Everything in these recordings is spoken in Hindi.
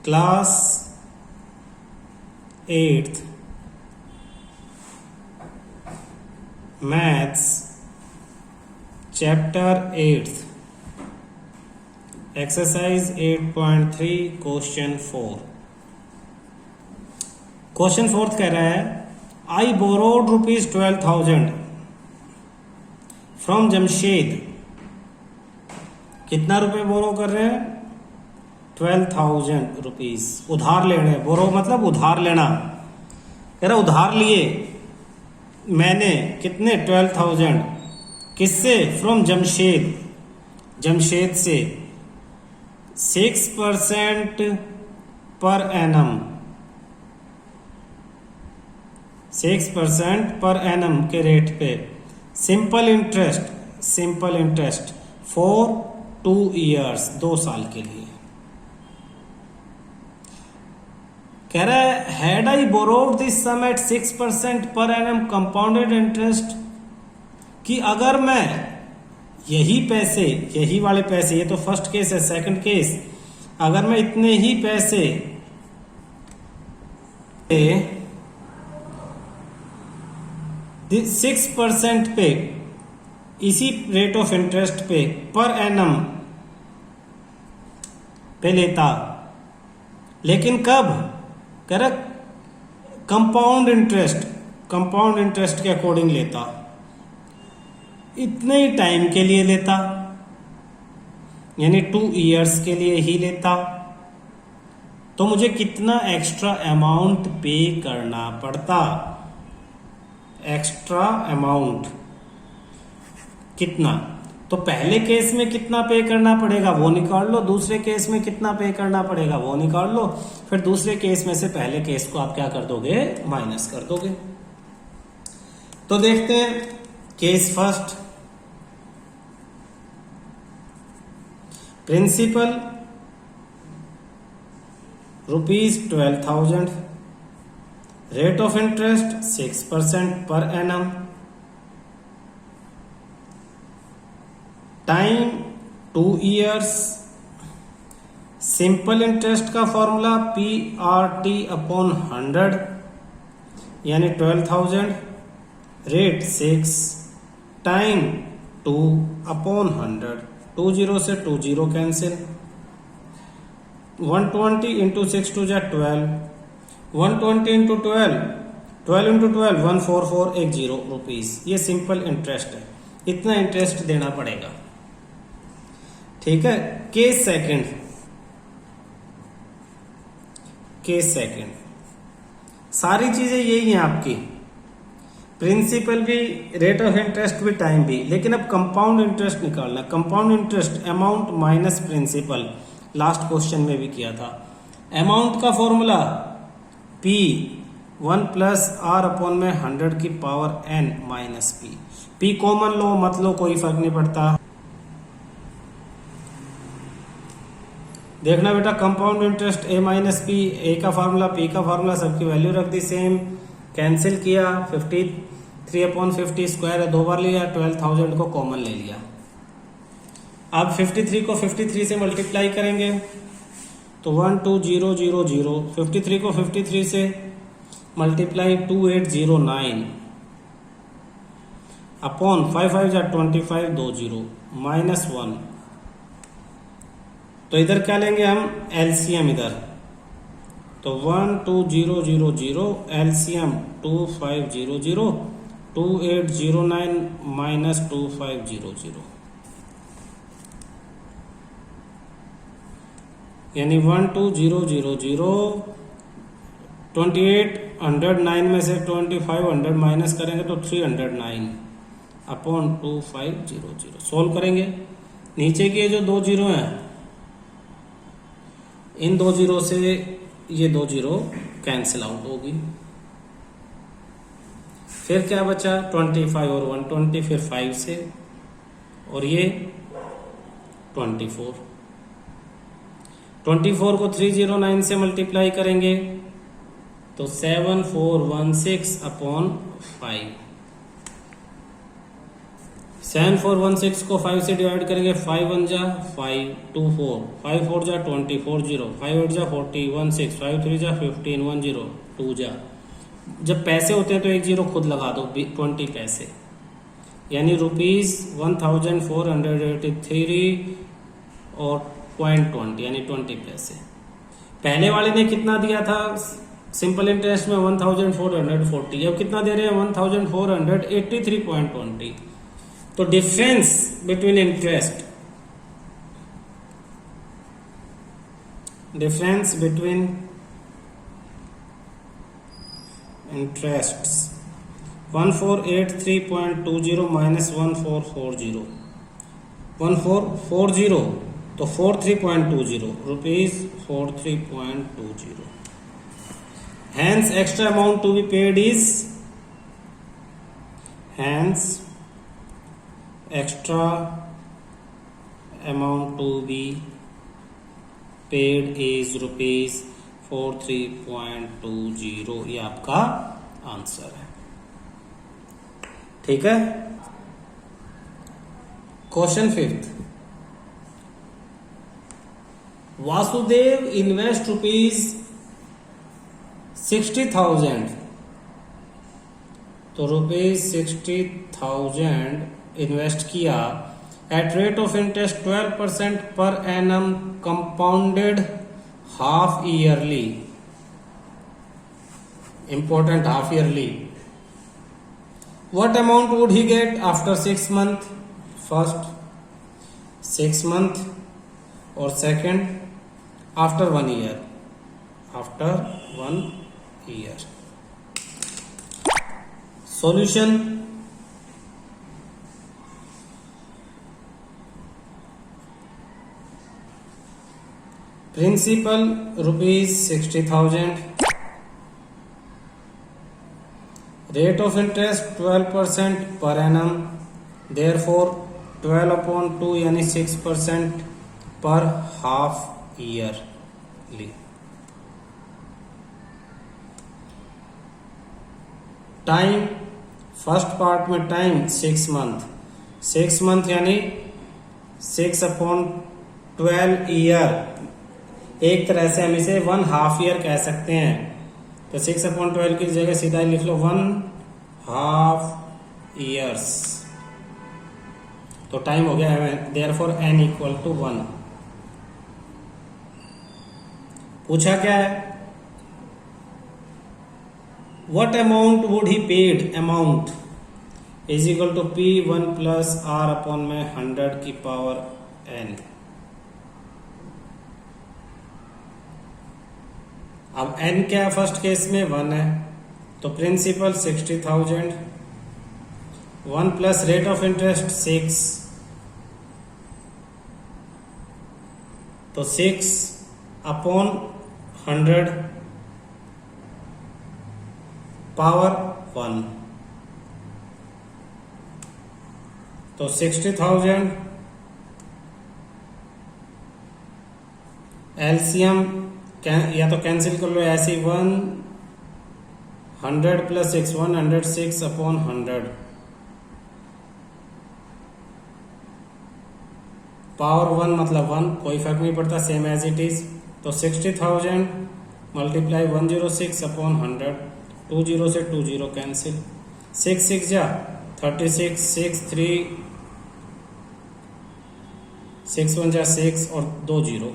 Class 8th maths chapter 8th exercise 8.3 question 4। Question 4 कह रहा है आई बोरोड ₹12,000 फ्रॉम जमशेद। कितना रुपए बोरो कर रहे हैं? 12,000 रुपीज उधार ले रहे हैं। बोरो मतलब उधार लेना। कह रहा उधार लिए मैंने कितने? 12,000। किससे? फ्रॉम जमशेद, जमशेद से 6% पर एनम, 6% पर एनम के रेट पे। Simple interest, simple interest for 2 years, 2 साल के लिए। कह रहा है had I borrowed this sum at 6% per annum compounded interest, कि अगर मैं यही पैसे, यही वाले पैसे, ये तो फर्स्ट केस है। सेकंड केस, अगर मैं इतने ही पैसे 6% पे, इसी रेट ऑफ इंटरेस्ट पे पर एनम पे लेता, लेकिन कब? कह रहा कंपाउंड इंटरेस्ट, कंपाउंड इंटरेस्ट के अकॉर्डिंग लेता, इतने ही टाइम के लिए लेता, यानी 2 years के लिए ही लेता, तो मुझे कितना एक्स्ट्रा अमाउंट पे करना पड़ता? एक्स्ट्रा अमाउंट कितना? तो पहले केस में कितना पे करना पड़ेगा वो निकाल लो, दूसरे केस में कितना पे करना पड़ेगा वो निकाल लो, फिर दूसरे केस में से पहले केस को आप क्या कर दोगे? माइनस कर दोगे। तो देखते हैं case first. Principal ₹12,000, rate of interest 6% per annum, time 2 years, simple interest का फॉर्मूला PRT अपॉन 100 यानी 12,000, रेट 6, टाइम 2 अपॉन 100, 2 0 से 2 0 कैंसिल, 120 इंटू 6 2 जा 12, 120 इंटू 12, 12 इंटू 12 14410 रुपीज। ये सिंपल इंटरेस्ट है, इतना इंटरेस्ट देना पड़ेगा। ठीक है। केस सेकंड, केस सेकंड, सारी चीजें यही हैं आपकी, प्रिंसिपल भी, रेट ऑफ इंटरेस्ट भी, टाइम भी, लेकिन अब कंपाउंड इंटरेस्ट निकालना। Compound interest amount minus principal, last question में भी किया था। अमाउंट का formula P1 plus R upon में 100 की power N minus P common लो मत लो, कोई फर्क नहीं पड़ता। देखना बेटा, compound interest A minus P, A का फार्मूला P का फार्मूला, सबकी वैल्यू रख दी सेम, कैंसिल किया, 53/50 स्क्वायर है, 2 बार लिया, 12,000 को कॉमन ले लिया। अब 53 को 53 से मल्टीप्लाई करेंगे तो 12000, 53 को 53 से मल्टीप्लाई 2809 अपॉन 5 5 जा 25 20 माइनस 1। तो इधर क्या लेंगे हम? एलसीएम इधर, तो 12000 एलसीएम 2500, 2809 माइनस 2500 यानी 12000, 2809 में से 2500 माइनस करेंगे तो 309 अपॉन 2500। सोल्व करेंगे, नीचे के जो 2 जीरो हैं, इन 2 जीरो से ये 2 जीरो कैंसिल आउट होगी। फिर क्या बचा? 25 और 120, फिर 5 से, और ये 24। 24 को 309 से मल्टीप्लाई करेंगे तो 7416 अपॉन 5, 7416 को 5 से डिवाइड करेंगे, 5 1 जा 5 2 4, 5 4 जा 20 4 0, 5 8 जा 40 1 6, 5 3 जा 15 1 0 2 जा। जब पैसे होते हैं तो एक जीरो खुद लगा दो, 20 पैसे, यानी ₹1483 और .20 यानी 20 पैसे। पहले वाले ने कितना दिया था सिंपल इंटरेस्ट में? 1440। अब कितना दे रहे हैं? 1483.20। तो difference between interest, difference between interests 1483.20 minus 1440, 1440 तो 43.20 rupees 43.20। Hence extra amount to be paid is, hence extra amount to be paid is rupees 43.20। ये आपका आंसर है। ठीक है। क्वेश्चन 5th, वासुदेव इन्वेस्ट ₹60,000, तो ₹60,000 इन्वेस्ट किया at rate of interest 12% per annum compounded half yearly. Important, half yearly. What amount would he get after 6 months? First 6 months, और second after 1 year. After 1 year. Solution: principal ₹60,000, rate of interest 12% per annum, therefore 12/2 यानी 6% पर half yearly. Time, first part में टाइम 6 मंथ, 6 मंथ यानी 6/12 ईयर। एक तरह से हम इसे 1 हाफ ईयर कह सकते हैं। तो 6/12 की जगह सीधा लिख लो 1 हाफ ईयर्स। तो टाइम हो गया, देयरफॉर n = 1। पूछा क्या है? What amount would he paid? Amount is equal to P1 + R/100⁻n। अब n क्या है? फर्स्ट केस में 1 है, तो principal 60,000, 1 plus rate of interest 6, तो 6/100 पावर 1, तो 60,000 एलसीएम या तो कैंसिल कर लो ऐसे, 100 + 6 106/100 पावर 1 मतलब 1, कोई फर्क नहीं पड़ता, सेम एज इट इज। तो 60,000 मल्टीप्लाई 106/100, 20 से 20 कैंसिल, 6 6 जा 36, 6 3 6 1 जा 6 और 2 0।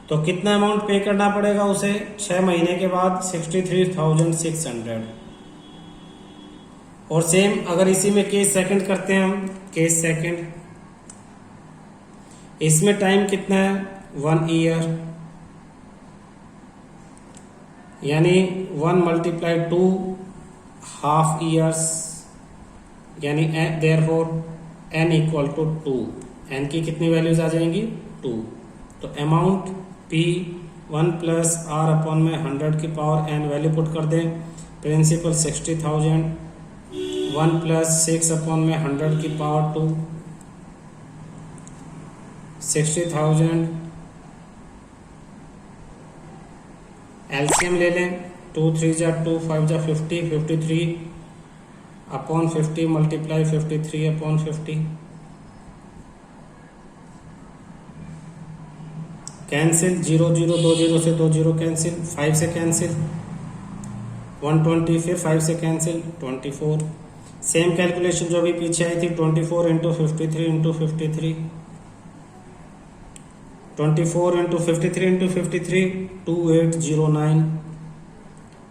तो कितना अमाउंट पे करना पड़ेगा उसे 6 महीने के बाद? 63,600। और सेम अगर इसी में केस सेकंड करते हैं हम, केस सेकंड, इसमें टाइम कितना है? 1 ईयर, यानी 1 × 2 हाफ ईयर्स, यानी देयरफॉर n = 2। n की कितनी वैल्यूज आ जाएंगी? 2। तो amount P1 + R/100⁻n value put कर दें। प्रिंसिपल 60,000, 1 + 6/100⁻2, 60,000 एलसीएम ले लें, 2 3 जा 2 5 जा 50, 53 अपॉन 50 मल्टीप्लाई 53 अपॉन 50, कैंसिल 0 0 2 0 से 2 0 कैंसिल, 5 से कैंसिल 120, फिर 5 से कैंसिल 24। सेम कैलकुलेशन जो भी पीछे आई थी 24 इंटू 53 इंटू 53, 24 इंटू 53 इंटू 53 2809।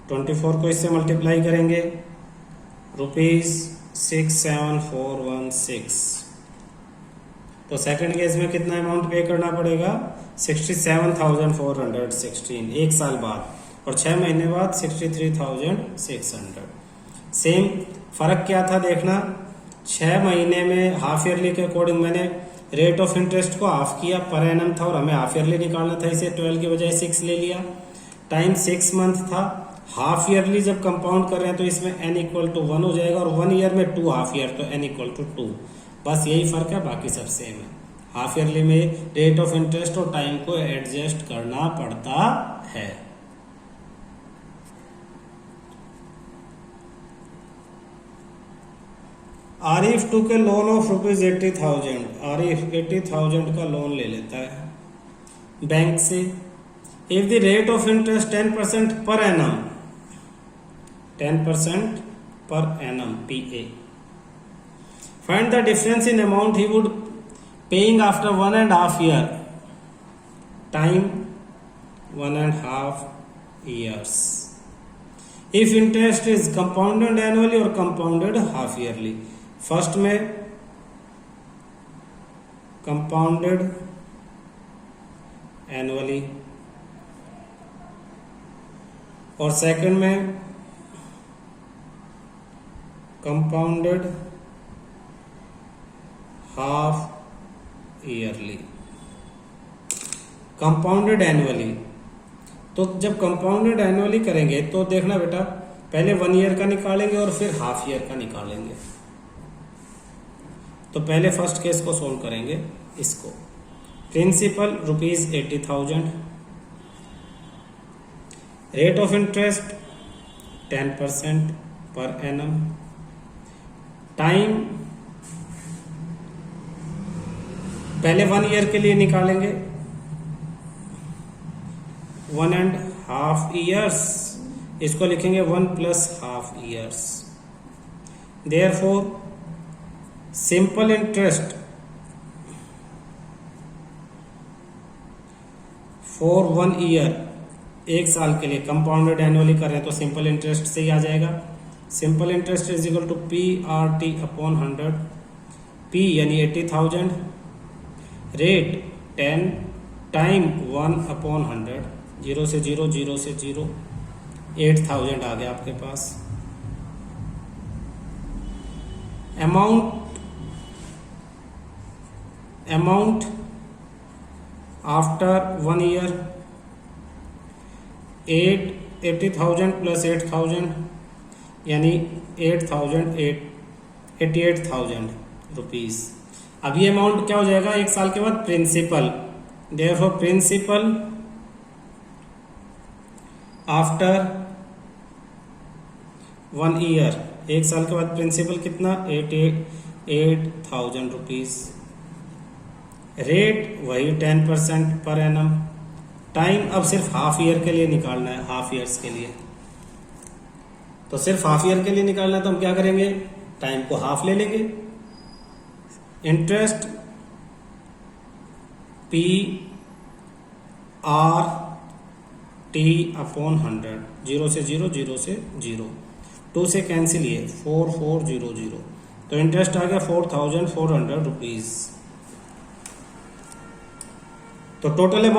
24 को इससे मल्टीप्लाई करेंगे ₹67416। तो सेकंड केस में कितना अमाउंट पे करना पड़ेगा 67,416 एक साल बाद, और 6 महीने बाद 63,600। सेम फर्क क्या था देखना, 6 महीने में हाफ ईयरली के अकॉर्डिंग मैंने रेट ऑफ इंटरेस्ट को हाफ किया, पर एनम था और हमें हाफ ईयरली निकालना था, इसे 12 की बजाय 6 ले लिया। टाइम 6 मंथ था। हाफ ईयरली जब कंपाउंड कर रहे हैं तो इसमें n इक्वल टू 1 हो जाएगा, और 1 ईयर में 2 हाफ ईयर, तो n इक्वल टू 2। बस यही फर्क है, बाकी सब सेम है। हाफ ईयरली में रेट ऑफ इंटरेस्ट और टाइम को एडजस्ट करना पड़ता है। आरिफ टू के लोन ऑफ ₹80,000। आरिफ 80,000 का लोन ले लेता है बैंक से। If the rate of interest 10% per annum, 10% per annum PA, find the difference in amount he would paying after 1.5 year, time 1.5 years। If interest is compounded annually और कंपाउंडेड हाफ ईयरली। फर्स्ट में कंपाउंडेड एनुअली और सेकंड में compounded half yearly. Compounded annually, तो जब कंपाउंडेड एनुअली करेंगे तो देखना बेटा, पहले 1 ईयर का निकालेंगे और फिर हाफ ईयर का निकालेंगे। तो पहले फर्स्ट केस को सोल्व करेंगे। इसको प्रिंसिपल ₹80,000, रेट ऑफ इंटरेस्ट 10% पर एनम, टाइम पहले 1 ईयर के लिए निकालेंगे 1.5 years, इसको लिखेंगे 1 + ½ years। Therefore simple interest for 1 year, एक साल के लिए कंपाउंडेड एनुअली कर रहे हैं तो सिंपल इंटरेस्ट से ही आ जाएगा। Simple interest is equal to PRT upon 100। P यानी 80,000, रेट 10, टाइम 1 अपॉन 100, 0 से 0 0 से 0, 8,000 आ गया आपके पास। अमाउंट आफ्टर 1 ईयर 80,000 + 8,000 यानी 88,000 रुपीज। अब ये अमाउंट क्या हो जाएगा एक साल के बाद, principal. Therefore principal after 1 year, एक साल के बाद प्रिंसिपल कितना, 88,000 रुपीज। रेट वही 10% पर एनम। टाइम अब सिर्फ हाफ ईयर के लिए निकालना है, हाफ ईयर्स के लिए। तो सिर्फ हाफ ईयर के लिए निकालना है तो हम क्या करेंगे, टाइम को हाफ ले लेंगे। इंटरेस्ट PRT अपॉन 100, 0 से 0 0 से 0, 2 से कैंसिल, ये 4400, तो इंटरेस्ट आ गया 4,400 रुपीज। तो टोटल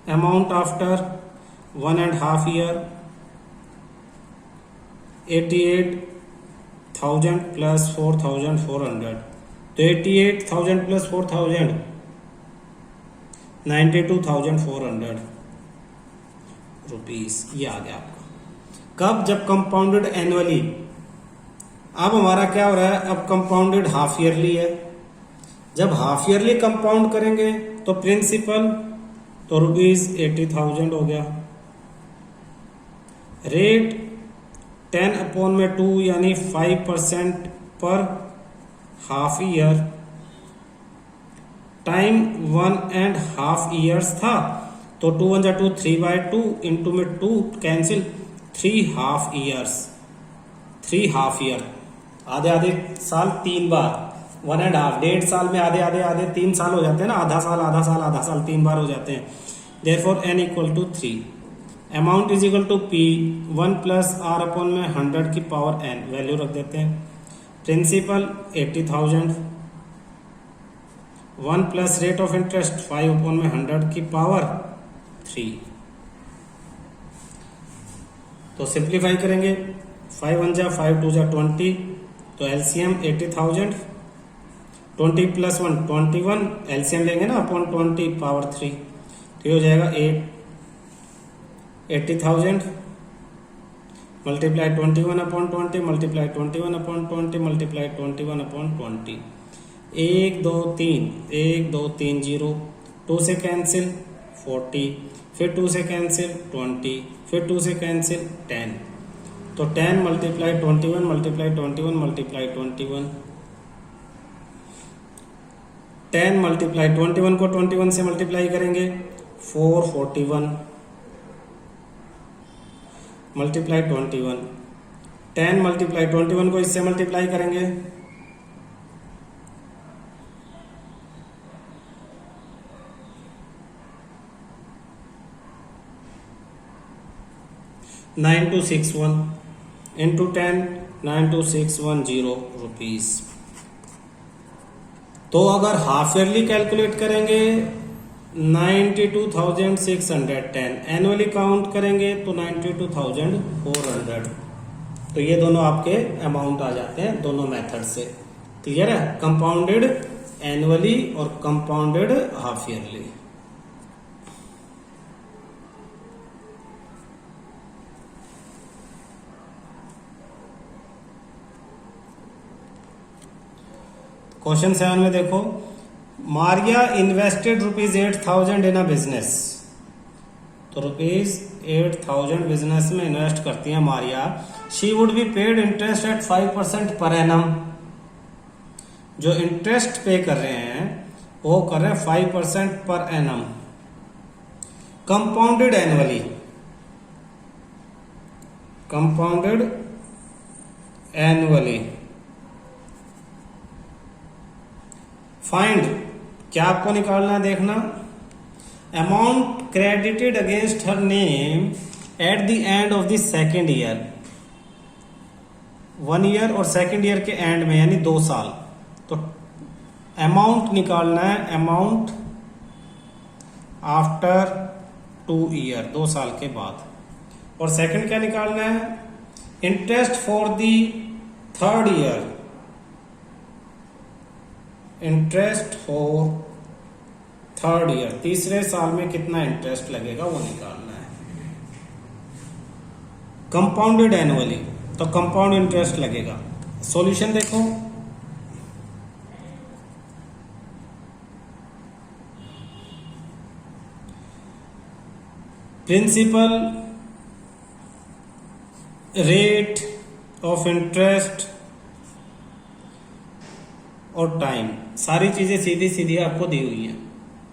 अमाउंट आफ्टर 1.5 year 88,000 + 4,400, तो 88,000 + 4,000 92,400 रुपीज, ये आ गया आपका। कब, जब कंपाउंडेड एनुअली। अब हमारा क्या हो रहा है, अब कंपाउंडेड हाफ ईयरली है। जब हाफ ईयरली कंपाउंड करेंगे तो प्रिंसिपल तो ₹80,000 हो गया। रेट 10/2 यानी 5% पर हाफ ईयर टाइम 1.5 ईयर्स था, तो 2 1 2 3/2 इंटू में 2 cancel 3 half years, 3 half year, आधे आधे साल 3 बार, 1.5 1.5 साल में आधे आधे आधे 3 साल हो जाते हैं ना, आधा साल आधा साल आधा साल 3 बार हो जाते हैं। Therefore n equal to 3, amount is equal to p 1 plus r upon में 100 की पावर n, वैल्यू रख देते हैं। Principal 80,000, 1 plus rate of interest 5 upon में 100 की पावर 3। तो सिंप्लीफाई करेंगे, 5 1 जा 5 2 जा 20, तो एलसीएम 80,000, 20 प्लस 1 21, एलसीएम लेंगे ना अपॉन 20 पावर 3, तो ये हो जाएगा 80,000 multiply 21 upon 20 multiply 21 upon 20 multiply 21 upon 20, 1 2 3 1 2 3 0, 2 से कैंसिल 40, फिर 2 से कैंसिल 20, फिर 2 से कैंसिल 10, तो 10 मल्टीप्लाई 21 मल्टीप्लाई 21 मल्टीप्लाई 21, 10 मल्टीप्लाई 21 को 21 से मल्टीप्लाई करेंगे 441 मल्टीप्लाई 21, 10 मल्टीप्लाई 21 को इससे मल्टीप्लाई करेंगे 9261 इंटू 10 92,610 रुपीज। तो अगर हाफ ईयरली कैलकुलेट करेंगे 92,610, एनुअली काउंट करेंगे तो 92,400। तो ये दोनों आपके अमाउंट आ जाते हैं दोनों मेथड से। क्लियर है? कंपाउंडेड एनुअली और कंपाउंडेड हाफ ईयरली। क्वेश्चन 7 में देखो, Maria invested ₹8,000 in a business. तो ₹8,000 बिजनेस में इन्वेस्ट करती है Maria. She would be paid interest eight 5% per annum. जो इंटरेस्ट पे कर रहे हैं वो कर रहे हैं 5% per annum, compounded annually. Compounded annually. Find, क्या आपको निकालना है देखना, amount credited against her name at the end of the second year. 1 year और सेकेंड ईयर के एंड में यानी 2 साल। तो अमाउंट निकालना है, अमाउंट आफ्टर 2 ईयर, 2 साल के बाद। और सेकंड क्या निकालना है, interest for the 3rd year. Interest for 3rd year, तीसरे साल में कितना इंटरेस्ट लगेगा वो निकालना है। कंपाउंडेड एनुअली, तो कंपाउंड इंटरेस्ट लगेगा। सॉल्यूशन देखो, प्रिंसिपल, रेट ऑफ इंटरेस्ट और टाइम, सारी चीजें सीधी सीधी आपको दी हुई है।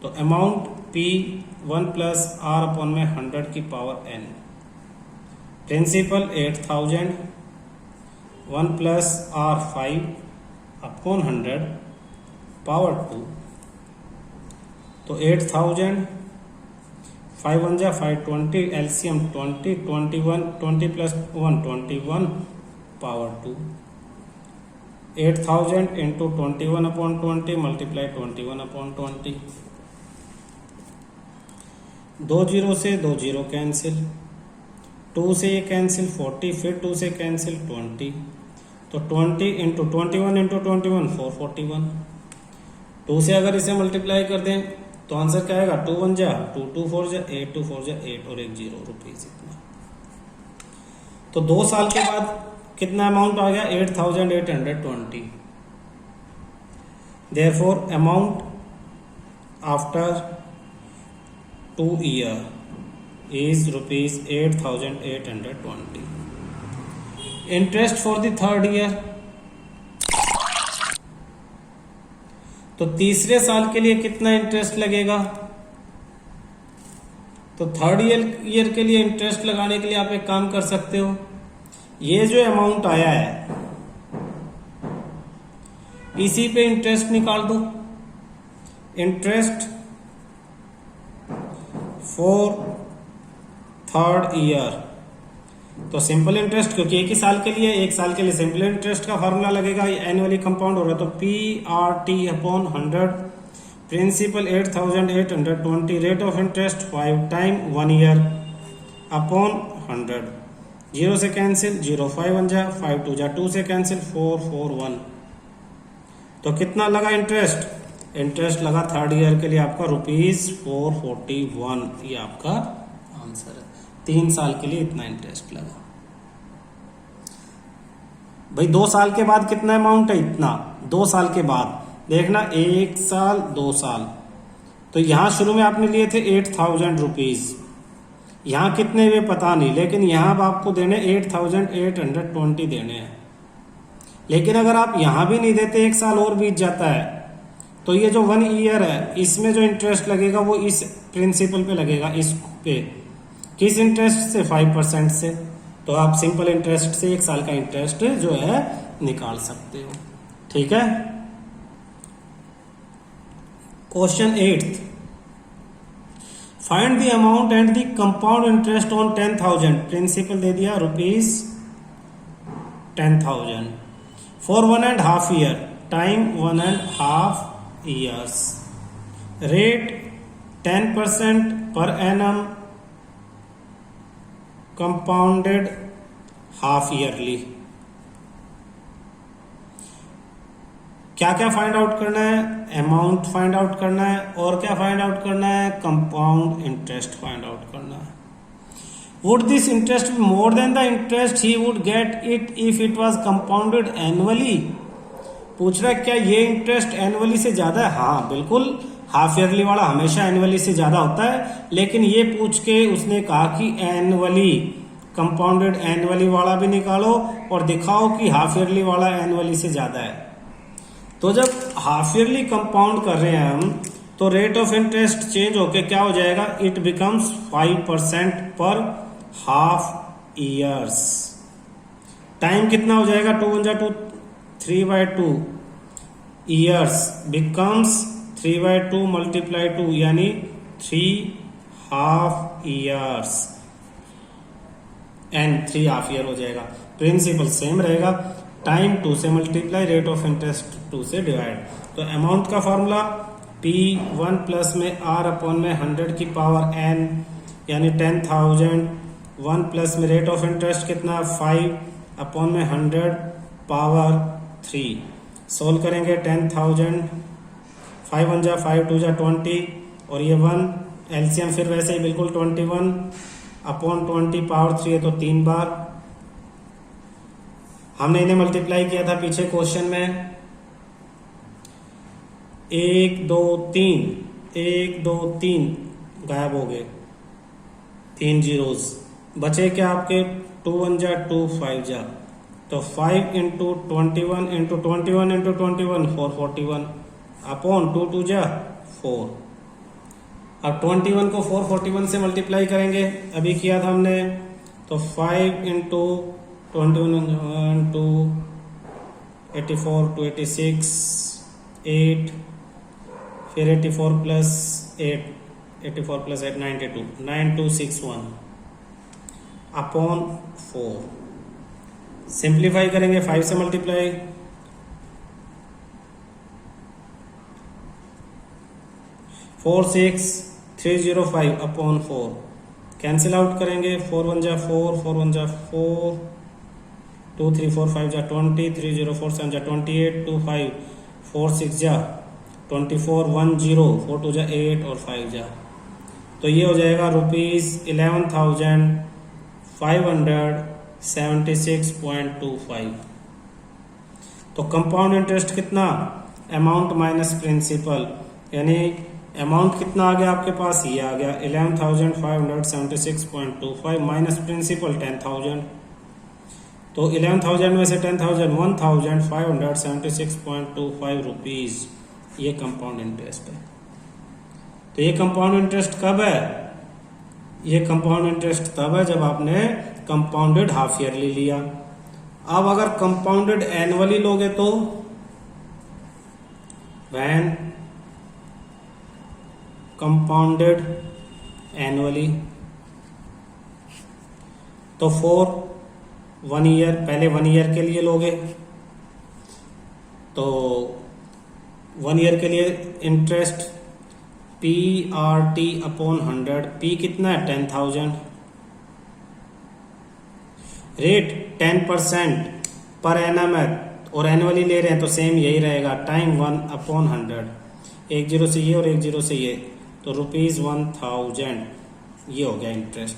तो amount P 1 plus R upon में 100 की power N। Principal 8,000, 1 plus R 5 upon 100 power 2। तो 8,000, 5 1 जा 5 20, LCM 20 21, 20 plus 1 21 power 2। 8,000 into 21 upon 20 multiply 21 upon 20। 2 0 से 2 0 कैंसिल, 2 से ये कैंसिल 40, फिर 2 से कैंसिल 20। तो 20 इंटू 21 इंटू 21 441। 2 से अगर इसे मल्टीप्लाई कर दें तो आंसर क्या आएगा, 2 1 जा 2 2 4 जा 8 2 4 जा 8 और 1 0 रुपीज इतना। तो 2 साल के बाद कितना अमाउंट आ गया, 8,820। Therefore amount after 2 year is ₹8,820। Interest for the third year, तो तीसरे साल के लिए कितना इंटरेस्ट लगेगा? तो थर्ड ईयर के लिए इंटरेस्ट लगाने के लिए आप एक काम कर सकते हो, ये जो अमाउंट आया है इसी पे इंटरेस्ट निकाल दो। इंटरेस्ट फॉर थर्ड ईयर, तो सिंपल इंटरेस्ट, क्योंकि एक ही साल के लिए, एक साल के लिए सिंपल इंटरेस्ट का फॉर्मूला लगेगा, एनुअली कंपाउंड हो रहा है, तो PRT upon 100, principal 8820, rate of interest 5 time 1 year upon 100, 0 से कैंसिल, 0 5 1 जा, 5 2 जा, 2 से कैंसिल, 4 4 1, तो कितना लगा इंटरेस्ट? इंटरेस्ट लगा थर्ड ईयर के लिए आपका ₹441, ये आपका आंसर है। 3 साल के लिए इतना इंटरेस्ट लगा। भाई 2 साल के बाद कितना अमाउंट है? इतना। 2 साल के बाद देखना, 1 साल 2 साल, तो यहां शुरू में आपने लिए थे 8,000 रुपीज, यहां कितने हुए पता नहीं, लेकिन यहां अब आपको देने 8,820 देने हैं। लेकिन अगर आप यहां भी नहीं देते, 1 साल और बीत जाता है, तो ये जो 1 ईयर है इसमें जो इंटरेस्ट लगेगा वो इस प्रिंसिपल पे लगेगा, इस पे। किस इंटरेस्ट से? 5% से। तो आप सिंपल इंटरेस्ट से 1 साल का इंटरेस्ट जो है निकाल सकते हो। ठीक है। Question 8, find the amount and the compound interest on 10,000, principal दे दिया ₹10,000 for 1.5 year, time 1.5 years, rate 10% per annum, compounded half yearly। क्या क्या फाइंड आउट करना है? अमाउंट फाइंड आउट करना है, और क्या फाइंड आउट करना है? कंपाउंड इंटरेस्ट फाइंड आउट करना है। Would this interest be more than the interest he would get it if it was compounded annually? पूछ रहा है क्या ये इंटरेस्ट एनुअली से ज्यादा है? हाँ बिल्कुल, हाफ ईयरली वाला हमेशा एनुअली से ज्यादा होता है, लेकिन ये पूछ के उसने कहा कि एनुअली, कंपाउंडेड एनुअली वाला भी निकालो और दिखाओ कि हाफ ईयरली वाला एनुअली से ज्यादा है। तो जब हाफ ईयरली कंपाउंड कर रहे हैं हम, तो रेट ऑफ इंटरेस्ट चेंज होके क्या हो जाएगा? इट बिकम्स 5% पर हाफ ईयर्स। टाइम कितना हो जाएगा? 2 1 जा 2, 3/2 ईयर्स बिकम्स 3/2 मल्टीप्लाई 2, यानी 3 half years, and 3 half year हो जाएगा। प्रिंसिपल सेम रहेगा, टाइम 2 से मल्टीप्लाई, रेट ऑफ इंटरेस्ट 2 से डिवाइड। तो अमाउंट का फॉर्मूला P1 प्लस में R अपॉन में 100 की पावर n, यानी 10,000, 1 प्लस में रेट ऑफ इंटरेस्ट कितना? 5 अपॉन में 100 पावर 3। सोल्व करेंगे 10,000, 5 1 जा 5 2 जा 20, और ये 1 एलसीएम फिर वैसे ही बिल्कुल 21 अपॉन 20 पावर 3 है, तो 3 बार हमने इन्हें मल्टीप्लाई किया था पीछे क्वेश्चन में। 1 2 3 1 2 3 गायब हो गए, 3 जीरोस बचे क्या आपके? 2 1 जा 2 5 जा, तो 5 इंटू 21 इंटू 21 इंटू 21 441 अपॉन 2 2 जा 4। अब 21 को 441 से मल्टीप्लाई करेंगे, अभी किया था हमने, तो 5 इंटू 21 2 84 286 8, फिर 84 प्लस 8 92 9261 अपॉन 4। सिंप्लीफाई करेंगे, 5 से मल्टीप्लाई, 46305 अपॉन 4, कैंसिल आउट करेंगे, 4 1 जा 4 4 1 जा 4, 2 3 4 5 जा 20, 3 0 4 7 जा 28, 2 5 4 6 जा 24, 1 0 4 2 जा 8 और 5 जा, तो ये हो जाएगा ₹11,576.25। तो कंपाउंड इंटरेस्ट कितना? अमाउंट माइनस प्रिंसिपल, यानी अमाउंट कितना आ गया आपके पास? ये आ गया 11,576.25 माइनस प्रिंसिपल 10,000। तो 11,000 में से 10,000 1,576.25 रुपीज ये कंपाउंड इंटरेस्ट है। तो ये कंपाउंड इंटरेस्ट कब है? ये कंपाउंड इंटरेस्ट तब है जब आपने कंपाउंडेड हाफ ईयरली लिया। अब अगर कंपाउंडेड एनुअली लोगे तो व्हेन कंपाउंडेड एनुअली, तो फॉर 1 ईयर, पहले 1 ईयर के लिए लोगे तो 1 ईयर के लिए इंटरेस्ट PRT अपॉन 100, P कितना है 10,000, रेट 10% पर एनम है और एनुअली ले रहे हैं तो सेम यही रहेगा, टाइम 1 अपॉन 100, 10 से ये और 10 से ये, तो ₹1000 ये हो गया इंटरेस्ट।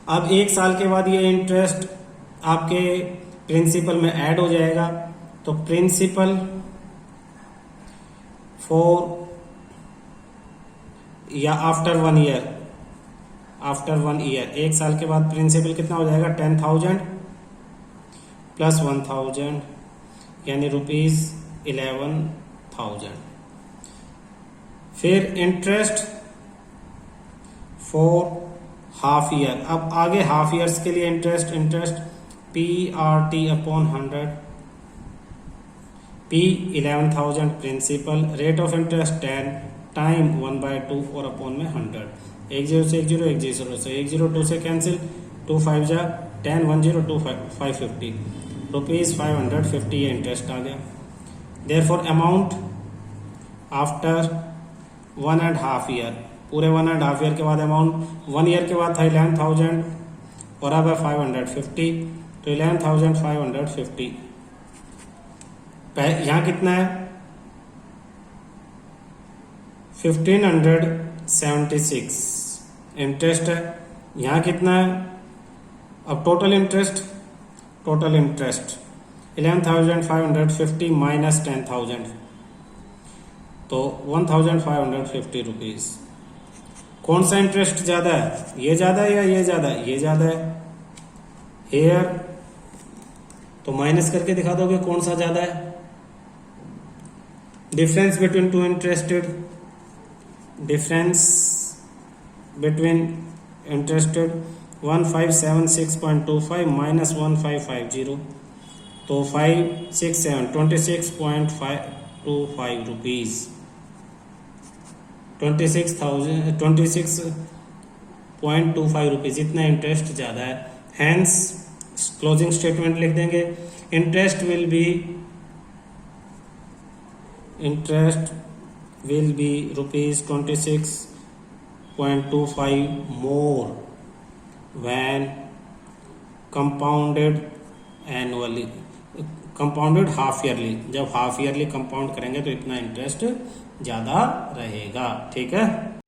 अब 1 साल के बाद ये इंटरेस्ट आपके प्रिंसिपल में ऐड हो जाएगा, तो प्रिंसिपल फॉर या आफ्टर 1 ईयर, आफ्टर 1 ईयर 1 साल के बाद प्रिंसिपल कितना हो जाएगा 10,000 प्लस 1,000 यानी ₹11,000। फिर इंटरेस्ट फॉर हाफ ईयर, अब आगे हाफ ईयर्स के लिए interest PRT upon 100, P 11,000 principal, rate of interest 10, time 1/2 और अपॉन में 100, 10 से 10, 10 से 102 से कैंसिल, 2 5 जा 10, 10 2 550 ₹550 ये इंटरेस्ट आ गया। देयरफॉर अमाउंट आफ्टर 1.5 ईयर, पूरे 1.5 ईयर के बाद अमाउंट, 1 ईयर के बाद था 11,000 और अब है 550, तो 11,550 यहाँ कितना है 1576 इंटरेस्ट है, यहाँ कितना है अब टोटल इंटरेस्ट 11,550 माइनस 10,000 तो 1,550 रुपीज। कौन सा इंटरेस्ट ज्यादा है, ये ज्यादा है या ये ज्यादा है? ये ज्यादा है। हेयर तो माइनस करके दिखा दोगे कौन सा ज्यादा है। Difference between two interested, difference between interested 1576.25 minus 1550, तो 567 26.525 रुपीज, 26.25 रुपीज, इतना इंटरेस्ट ज्यादा है। हैंस क्लोजिंग स्टेटमेंट लिख देंगे, interest will be ₹26.25 more when compounded annually, compounded half yearly, जब हाफ ईयरली कंपाउंड करेंगे तो इतना इंटरेस्ट ज्यादा रहेगा। ठीक है।